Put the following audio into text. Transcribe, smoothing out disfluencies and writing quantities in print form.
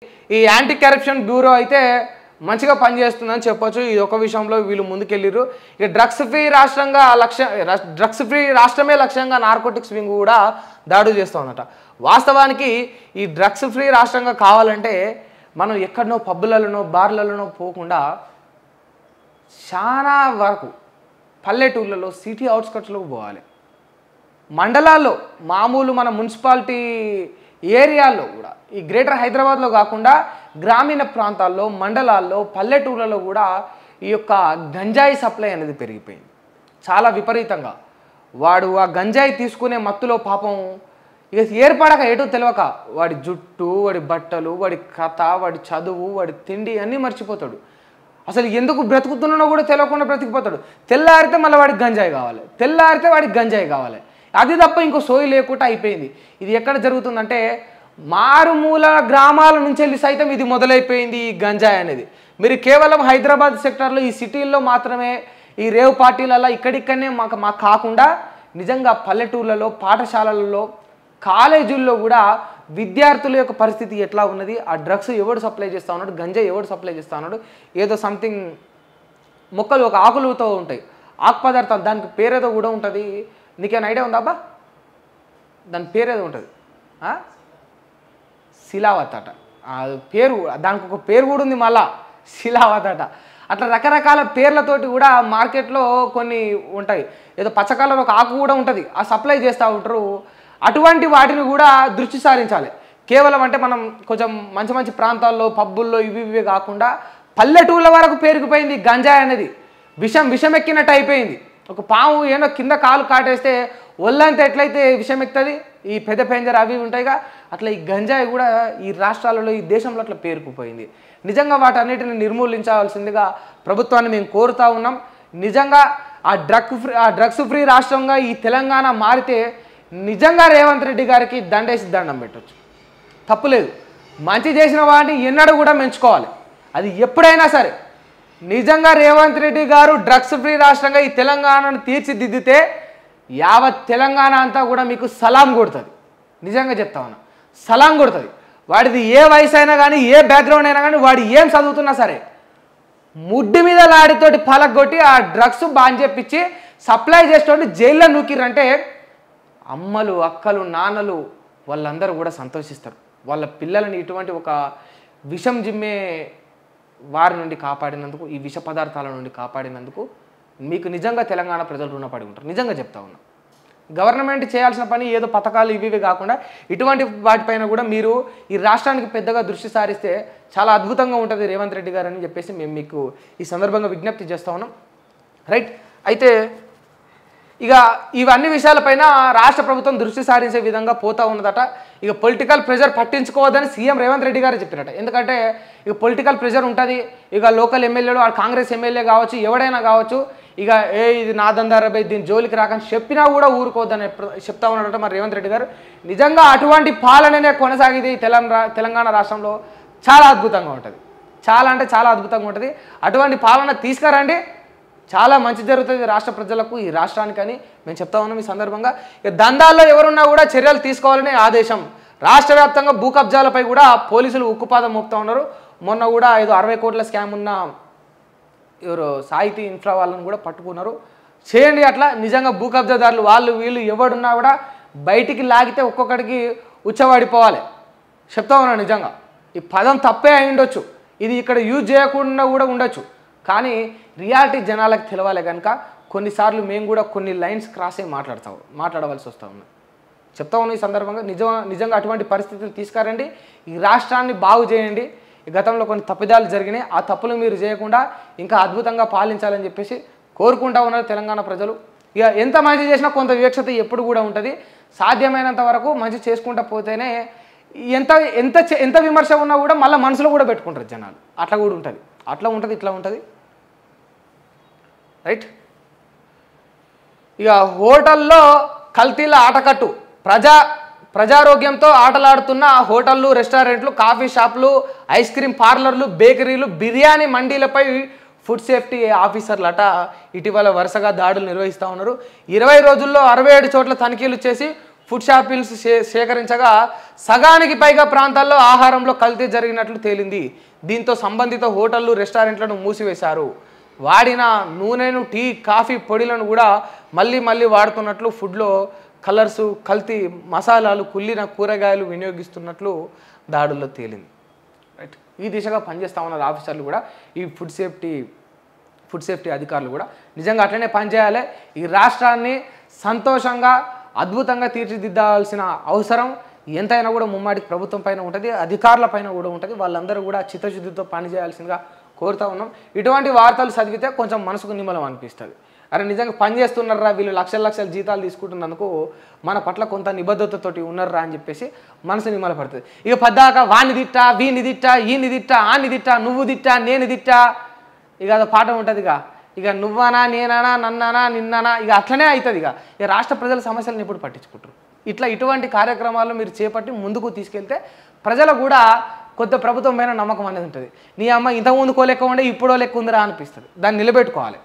ఈ anti corruption bureau అయితే మంచిగా పనిచేస్తుందని చెప్పొచ్చు. ఈ ఒక విషయంలో వీళ్ళు ముందుకెళ్ళిరు. ఇక డ్రగ్స్ ఫ్రీ రాష్ట్రమే లక్ష్యంగా నార్కోటిక్స్ వింగ్ కూడా దాడులు చేస్తూ ఉన్నట. వాస్తవానికి ఈ డ్రగ్స్ ఫ్రీ రాష్ట్రంగా కావాలంటే మనం ఎక్కడనో పబ్బులలోనో బార్లలోనో పోకుండా చాలా వరకు పల్లెటూళ్ళలో సిటీ అవుట్స్కట్స్లోకి పోవాలి. మండలాల్లో మామూలు మన మున్సిపాలిటీ ఏరియాల్లో కూడా ఈ గ్రేటర్ హైదరాబాద్లో కాకుండా గ్రామీణ ప్రాంతాల్లో మండలాల్లో పల్లెటూళ్ళలో కూడా ఈ యొక్క గంజాయి సప్లై అనేది పెరిగిపోయింది చాలా విపరీతంగా. వాడు ఆ గంజాయి తీసుకునే మత్తులో పాపం ఇక ఏర్పడక ఏటో తెలియక వాడి జుట్టు, వాడి బట్టలు, వాడి కథ, వాడి చదువు, వాడి తిండి అన్నీ మర్చిపోతాడు. అసలు ఎందుకు బ్రతుకుతున్నానో కూడా తెలియకుండా బ్రతికిపోతాడు. తెల్లారితే మళ్ళీ వాడికి గంజాయి కావాలి. అది తప్ప ఇంకో సోయి లేకుండా అయిపోయింది. ఇది ఎక్కడ జరుగుతుందంటే మారుమూల గ్రామాల నుంచి వెళ్ళి సైతం ఇది మొదలైపోయింది ఈ గంజాయి అనేది. మీరు కేవలం హైదరాబాద్ సెక్టార్లో ఈ సిటీల్లో మాత్రమే ఈ రేవ్ పార్టీలలో ఇక్కడిక్కడనే మాకు కాకుండా నిజంగా పల్లెటూర్లలో, పాఠశాలలలో, కాలేజీల్లో కూడా విద్యార్థుల యొక్క పరిస్థితి ఎట్లా ఉన్నది, ఆ డ్రగ్స్ ఎవడు సప్లై చేస్తూ ఉన్నాడు, గంజాయి ఎవడు సప్లై చేస్తూ ఉన్నాడు, ఏదో సంథింగ్ మొక్కలు ఒక ఆకులతో ఉంటాయి, ఆకు పదార్థాలు, దానికి పేరేదో కూడా ఉంటుంది. నీకేమైనా ఐడియా ఉందా అబ్బా? దాని పేరేదో ఉంటుంది, శిలావత్ అట. పేరు, దానికి ఒక పేరు కూడా ఉంది మళ్ళా, శిలావత్ అట. అట్లా రకరకాల పేర్లతోటి కూడా మార్కెట్లో కొన్ని ఉంటాయి. ఏదో పచ్చ కలర్ ఒక ఆకు కూడా ఉంటుంది, ఆ సప్లై చేస్తూ ఉంటారు. అటువంటి వాటిని కూడా దృష్టి సారించాలి. కేవలం అంటే మనం కొంచెం మంచి మంచి ప్రాంతాల్లో పబ్బుల్లో ఇవి కాకుండా పల్లెటూళ్ళ వరకు పేరుకుపోయింది గంజాయి అనేది. విషం ఎక్కినట్టు అయిపోయింది. ఒక పాము ఏమో కింద కాలు కాటేస్తే ఒళ్ళంతా ఎట్లయితే విషం ఎక్కుతుంది, ఈ పెద్ద పెంజర్ అవి ఉంటాయిగా, అట్లా ఈ గంజాయి కూడా ఈ రాష్ట్రాలలో, ఈ దేశంలో అట్లా పేరుకుపోయింది. నిజంగా వాటన్నిటిని నిర్మూలించాల్సిందిగా ప్రభుత్వాన్ని మేము కోరుతూ ఉన్నాం. నిజంగా ఆ డ్రగ్స్ ఫ్రీ రాష్ట్రంగా ఈ తెలంగాణ మారితే నిజంగా రేవంత్ రెడ్డి గారికి దండేసి దండం పెట్టవచ్చు, తప్పులేదు. మంచి చేసిన వాడిని ఎన్నడూ కూడా మెచ్చుకోవాలి, అది ఎప్పుడైనా సరే. నిజంగా రేవంత్ రెడ్డి గారు డ్రగ్స్ ఫ్రీ రాష్ట్రంగా ఈ తెలంగాణను తీర్చిదిద్దితే యావత్ తెలంగాణ అంతా కూడా మీకు సలాం కొడుతుంది. నిజంగా చెప్తా ఉన్నా, సలాం కొడుతుంది. వాడిది ఏ వయసు అయినా కానీ, ఏ బ్యాక్గ్రౌండ్ అయినా కానీ, వాడు ఏం చదువుతున్నా సరే ముడ్డి మీద లాడితోటి పలగొట్టి ఆ డ్రగ్స్ బాన్ చెప్పించి సప్లై చేసేటోటి జైల్లో నూకిరంటే అమ్మలు, అక్కలు, నాన్నలు వాళ్ళందరూ కూడా సంతోషిస్తారు. వాళ్ళ పిల్లలని ఇటువంటి ఒక విషం జిమ్మే వారి నుండి కాపాడినందుకు, ఈ విష పదార్థాల నుండి కాపాడినందుకు మీకు నిజంగా తెలంగాణ ప్రజలు రుణపడి ఉంటారు. నిజంగా చెప్తా ఉన్నా. గవర్నమెంట్ చేయాల్సిన పని ఏదో పథకాలు ఇవి కాకుండా ఇటువంటి వాటిపైన కూడా మీరు ఈ రాష్ట్రానికి పెద్దగా దృష్టి సారిస్తే చాలా అద్భుతంగా ఉంటుంది రేవంత్ రెడ్డి గారు అని చెప్పేసి మేము మీకు ఈ సందర్భంగా విజ్ఞప్తి చేస్తూ ఉన్నాం. రైట్. అయితే ఇక ఇవన్నీ విషయాలపైన రాష్ట్ర ప్రభుత్వం దృష్టి సారించే విధంగా పోతూ ఉన్నదట. ఇక పొలిటికల్ ప్రెషర్ పట్టించుకోవద్దని సీఎం రేవంత్ రెడ్డి గారు చెప్పారట. ఎందుకంటే ఇక పొలిటికల్ ప్రెషర్ ఉంటుంది. ఇక లోకల్ ఎమ్మెల్యేలు, కాంగ్రెస్ ఎమ్మెల్యే కావచ్చు, ఎవడైనా కావచ్చు, ఇక ఇది నా దందారపై దీని జోలికి రాకని చెప్పినా కూడా ఊరుకోవద్దని చెప్తా ఉన్నాడట మరి రేవంత్ రెడ్డి గారు. నిజంగా అటువంటి పాలననే కొనసాగితే తెలంగాణ రాష్ట్రంలో చాలా అద్భుతంగా ఉంటుంది. చాలా అంటే చాలా అద్భుతంగా ఉంటుంది. అటువంటి పాలన తీసుకురండి, చాలా మంచి జరుగుతుంది రాష్ట్ర ప్రజలకు, ఈ రాష్ట్రానికని మేము చెప్తా ఉన్నాం. ఈ సందర్భంగా ఇక దందాల్లో ఎవరున్నా కూడా చర్యలు తీసుకోవాలనే ఆదేశం. రాష్ట్ర వ్యాప్తంగా భూ కబ్జాలపై కూడా పోలీసులు ఉక్కుపాదం మోపుతా ఉన్నారు. మొన్న కూడా 60 కోట్ల స్కామ్ ఉన్న ఎవరు సాహితీ ఇన్ఫ్రా వాళ్ళని కూడా పట్టుకున్నారు. చేయండి అట్లా. నిజంగా భూ కబ్జాదారులు వాళ్ళు వీళ్ళు ఎవడున్నా కూడా బయటికి లాగితే ఒక్కొక్కడికి ఉచ్చవాడిపోవాలి. చెప్తా ఉన్నాను. నిజంగా ఈ పదం తప్పే అయి ఉండొచ్చు, ఇది ఇక్కడ యూజ్ చేయకుండా కూడా ఉండొచ్చు, కానీ రియాలిటీ జనాలకు తెలవాలి కనుక కొన్నిసార్లు మేము కూడా కొన్ని లైన్స్ క్రాస్ అయ్యి మాట్లాడవలసి వస్తూ ఉన్నాం. చెప్తా ఉన్నాం ఈ సందర్భంగా. నిజంగా అటువంటి పరిస్థితులు తీసుకురండి, ఈ రాష్ట్రాన్ని బాగు చేయండి. ఈ గతంలో కొన్ని తప్పిదాలు జరిగినాయి, ఆ తప్పులు మీరు చేయకుండా ఇంకా అద్భుతంగా పాలించాలని చెప్పేసి కోరుకుంటా ఉన్నారు తెలంగాణ ప్రజలు. ఇక ఎంత మంచి చేసినా కొంత వివక్షత ఎప్పుడు కూడా ఉంటుంది. సాధ్యమైనంత వరకు మంచి చేసుకుంటూ పోతేనే ఎంత విమర్శ ఉన్నా కూడా మళ్ళీ మనసులో కూడా పెట్టుకుంటారు జనాలు. అట్లా కూడా ఉంటుంది, అట్లా ఉంటుంది, ఇట్లా ఉంటుంది. రైట్. ఇక హోటల్లో కల్తీల ఆటకట్టు. ప్రజారోగ్యంతో ఆటలాడుతున్న హోటళ్ళు, రెస్టారెంట్లు, కాఫీ షాపులు, ఐస్ క్రీమ్ పార్లర్లు, బేకరీలు, బిర్యానీ మండీలపై ఫుడ్ సేఫ్టీ ఆఫీసర్లట ఇటీవల వరుసగా దాడులు నిర్వహిస్తూ ఉన్నారు. 20 రోజుల్లో 67 చోట్ల తనిఖీలు చేసి ఫుడ్ శాంపిల్స్ సేకరించగా సగానికి పైగా ప్రాంతాల్లో ఆహారంలో కల్తీ జరిగినట్లు తేలింది. దీంతో సంబంధిత హోటళ్లు రెస్టారెంట్లను మూసివేశారు. వాడిన నూనెను, టీ, కాఫీ పొడిలను కూడా మళ్ళీ వాడుతున్నట్లు, ఫుడ్లో కలర్సు, కల్తీ మసాలాలు, కుళ్ళిన కూరగాయలు వినియోగిస్తున్నట్లు దాడుల్లో తేలింది. రైట్, ఈ దిశగా పనిచేస్తూ ఉన్నారు ఆఫీసర్లు కూడా, ఈ ఫుడ్ సేఫ్టీ అధికారులు కూడా నిజంగా అట్లనే పనిచేయాలి. ఈ రాష్ట్రాన్ని సంతోషంగా అద్భుతంగా తీర్చిదిద్దాల్సిన అవసరం ఎంతైనా కూడా ముమ్మాడికి ప్రభుత్వం పైన ఉంటుంది, అధికారుల పైన కూడా ఉంటుంది. వాళ్ళందరూ కూడా చిత్తశుద్ధితో పనిచేయాల్సిందిగా కోరుతూ ఉన్నాం. ఇటువంటి వార్తలు చదివితే కొంచెం మనసుకు నిమ్మలం అనిపిస్తుంది. అరే నిజంగా పని చేస్తున్నారా వీళ్ళు, లక్షల జీతాలు తీసుకుంటున్నందుకు మన పట్ల కొంత నిబద్ధతతోటి ఉన్నారా అని చెప్పేసి మనసు నిమ్మలపడుతుంది. ఇక పద్దాక వాణ్ణి తిట్టా, వీని తిట్టా, ఈయన్ని తిట్టా, ఆన్ని తిట్టా, నువ్వు తిట్టా, నేను తిట్టా, ఇక అది పాట ఉంటుంది. ఇక నువ్వనా, నేనా, నన్నానా, నిన్నానా, ఇక అట్లనే అవుతుంది. ఇక రాష్ట్ర ప్రజల సమస్యలను ఎప్పుడు పట్టించుకుంటారు. ఇటువంటి కార్యక్రమాలు మీరు చేపట్టి ముందుకు తీసుకెళ్తే ప్రజలకు కూడా కొత్త ప్రభుత్వం పైన నమ్మకం అనేది ఉంటుంది. నీ అమ్మ ఇంతకుముందుకో లెక్క ఉండే ఇప్పుడో లెక్క ఉందిరా అనిపిస్తుంది. దాన్ని నిలబెట్టుకోవాలి.